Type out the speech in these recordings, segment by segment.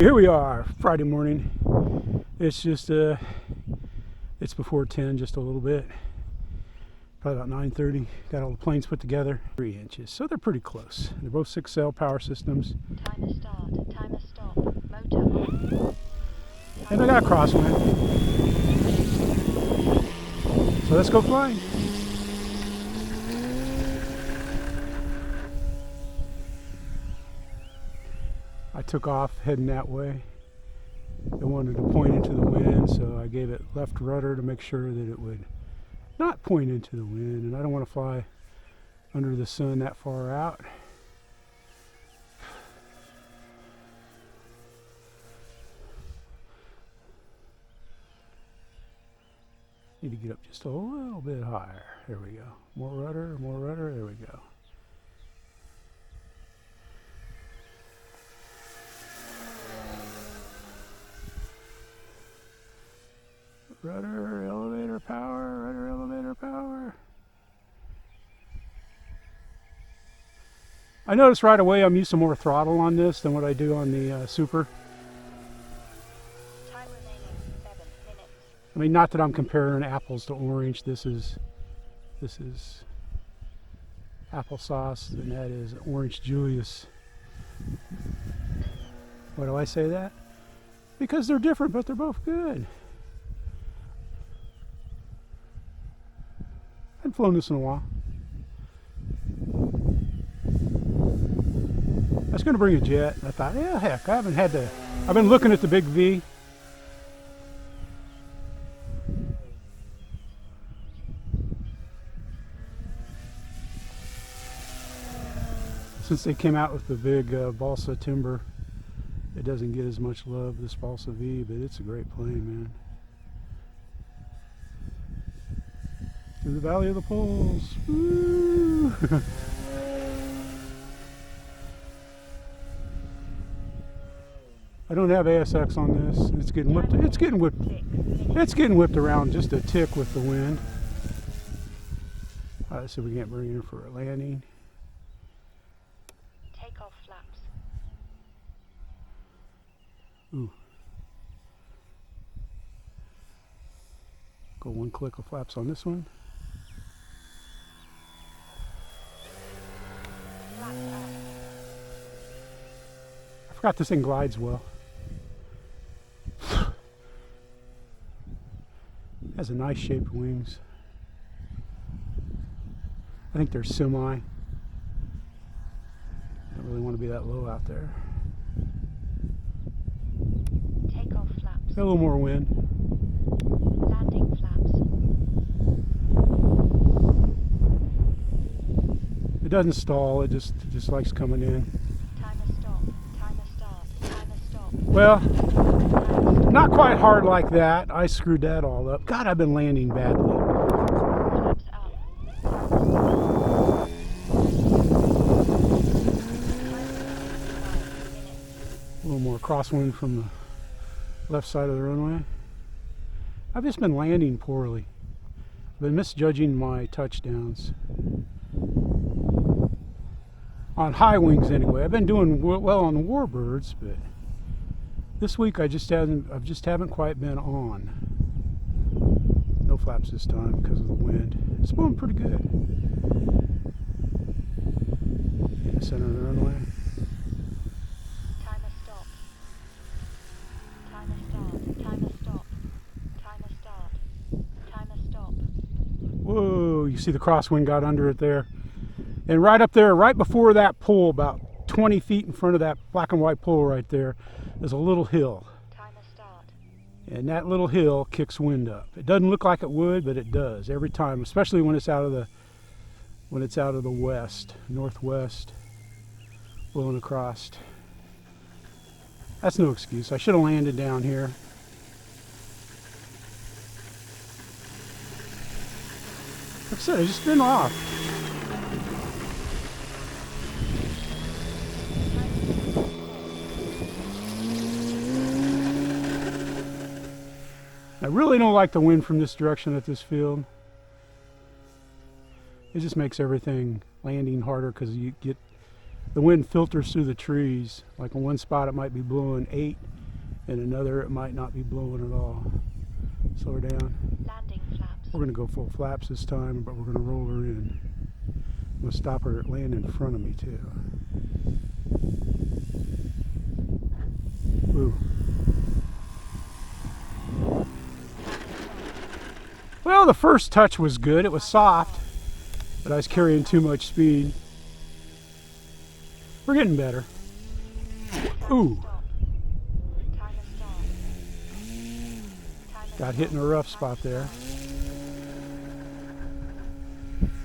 Here we are, Friday morning. It's just it's before 10, just a little bit. Probably about 9:30. Got all the planes put together. 3 inches, so they're pretty close. They're both 6-cell power systems. Timer start, timer stop, motor on. And they got a crosswind. So let's go flying. I took off heading that way. It wanted to point into the wind, so I gave it left rudder to make sure that it would not point into the wind. And I don't want to fly under the sun that far out. Need to get up just a little bit higher. There we go. More rudder, there we go. Rudder, elevator power, rudder, elevator power. I noticed right away I'm using more throttle on this than what I do on the Super. Time remaining 7 minutes. I mean, not that I'm comparing apples to orange. This is applesauce, and that is orange Julius. Why do I say that? Because they're different, but they're both good. I haven't flown this in a while. I was going to bring a jet. I thought, yeah, heck, I haven't had to. I've been looking at the big V. Since they came out with the big balsa timber, it doesn't get as much love, this balsa V, but it's a great plane, man. Through the Valley of the Poles. Woo! I don't have ASX on this. It's getting whipped. It's getting whipped. It's getting whipped around just a tick with the wind. So we can't bring her for a landing. Take off flaps. Ooh. Go one click of flaps on this one. I forgot this thing glides well. Has a nice shaped wings. I think they're semi. Don't really want to be that low out there. Take off flaps. Got a little more wind. Landing flaps. It doesn't stall. It just likes coming in. Timer stop, timer start, timer stop. Well, not quite hard like that. I screwed that all up. God, I've been landing badly. Flaps up. A little more crosswind from the left side of the runway. I've just been landing poorly. I've been misjudging my touchdowns. On high wings anyway. I've been doing well on the warbirds, but this week I just haven't quite been on. No flaps this time because of the wind. It's blowing pretty good. Yeah, center of the runway. Timer stop. Timer start, timer stop. Timer start. Timer stop. Whoa, you see the crosswind got under it there. And right up there, right before that pole, about 20 feet in front of that black and white pole right there, is a little hill. Timer start. And that little hill kicks wind up. It doesn't look like it would, but it does every time, especially when it's out of the west, northwest, blowing across. That's no excuse. I should have landed down here. Like I said, I just been off. I really don't like the wind from this direction at this field. It just makes everything landing harder because you get the wind filters through the trees. Like in one spot it might be blowing 8, and another it might not be blowing at all. Slow her down. Landing flaps. We're going to go full flaps this time, but we're going to roll her in. I'm going to stop her at land in front of me too. Ooh. Well, the first touch was good. It was soft, but I was carrying too much speed. We're getting better. Ooh. Timer start. Timer Got hit in a rough spot there.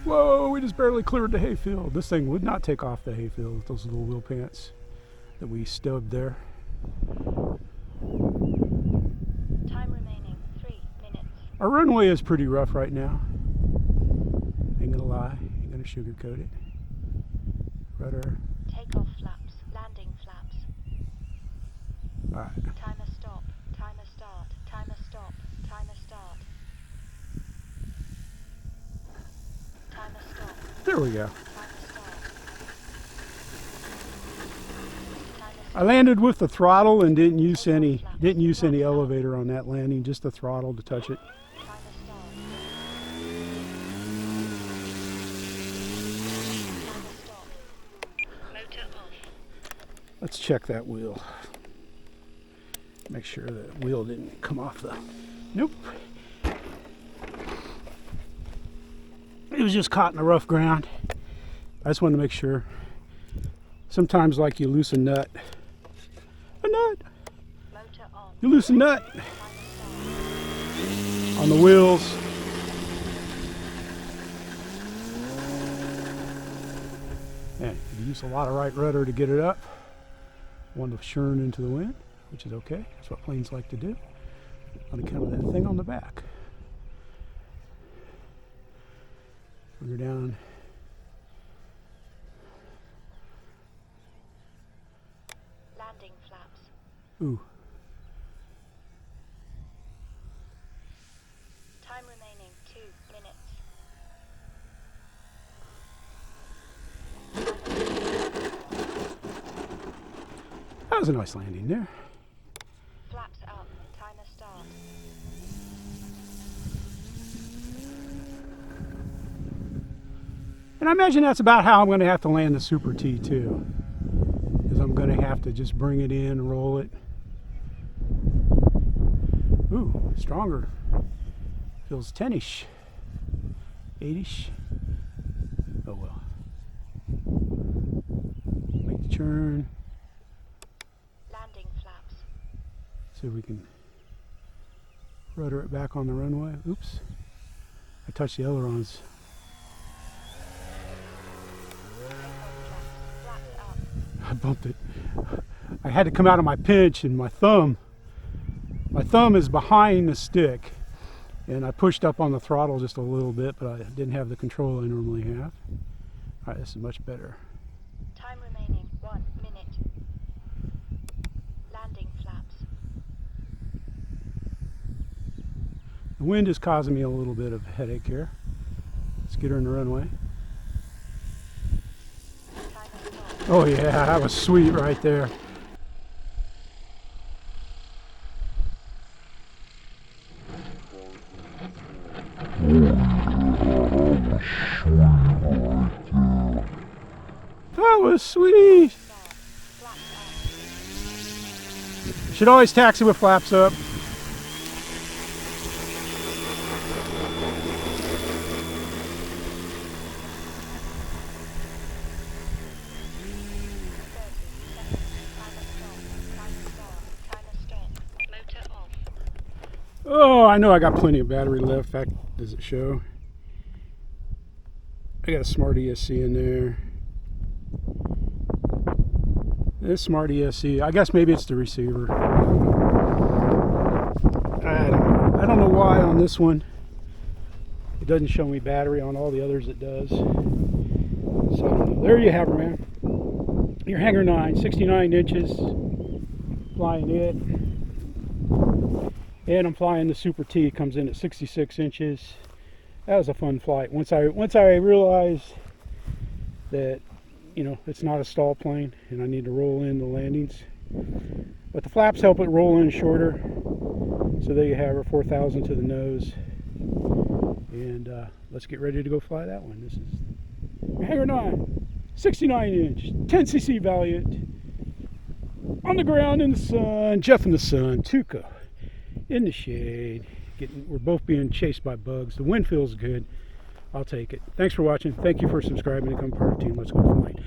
Whoa, we just barely cleared the hayfield. This thing would not take off the hayfield with those little wheel pants that we stubbed there. Time remaining 3 minutes. Our runway is pretty rough right now. Ain't gonna lie, ain't gonna sugarcoat it. Rudder. Takeoff flaps. Landing flaps. Alright. Timer stop. Timer start. Timer stop. Timer start. Timer stop. There we go. Timer start. Timer I landed with the throttle and didn't use any elevator on that landing, just the throttle to touch it. Timer start. Timer stop. Motor off. Let's check that wheel. Make sure that wheel didn't come off the... Nope. It was just caught in the rough ground. I just wanted to make sure. Sometimes like you loose a nut. A nut! Motor on. You loose a nut Timer start. on the wheels. And you use a lot of right rudder to get it up. One to churn into the wind, which is okay. That's what planes like to do. On account of that thing on the back. Bring her down. Landing flaps. Ooh. Time remaining 2 minutes. That was a nice landing there. Flaps up. Timer start. And I imagine that's about how I'm going to have to land the Super T too. Because I'm going to have to just bring it in, roll it. Ooh, stronger. Feels 10-ish. 8-ish. Oh well. Make the churn. Landing flaps. See if we can rudder it back on the runway. Oops. I touched the ailerons. Flaps up. I bumped it. I had to come out of my pinch, and my thumb is behind the stick, and I pushed up on the throttle just a little bit, but I didn't have the control I normally have. All right, this is much better. Time remaining 1 minute. Landing flaps. The wind is causing me a little bit of a headache here. Let's get her in the runway. Timer stop. Oh yeah, that was sweet right there. That was sweet. Start. Flaps up. Should always taxi with flaps up. Oh, I know I got plenty of battery left. In fact, does it show? I got a smart ESC in there. This smart ESC, I guess maybe it's the receiver. I don't know why on this one it doesn't show me battery. On all the others it does. So I don't know. There you have her, man. Your Hanger 9, 69 inches. Flying it. And I'm flying the Super T. It comes in at 66 inches. That was a fun flight. Once I realized that, you know, it's not a stall plane, and I need to roll in the landings. But the flaps help it roll in shorter. So there you have her, 4,000 to the nose. And let's get ready to go fly that one. This is Hagar 9, 69-inch, 10cc Valiant. On the ground in the sun, Jeff in the sun, Tuco in the shade. We're both being chased by bugs. The wind feels good. I'll take it. Thanks for watching. Thank you for subscribing and becoming part of the team. Let's go flying.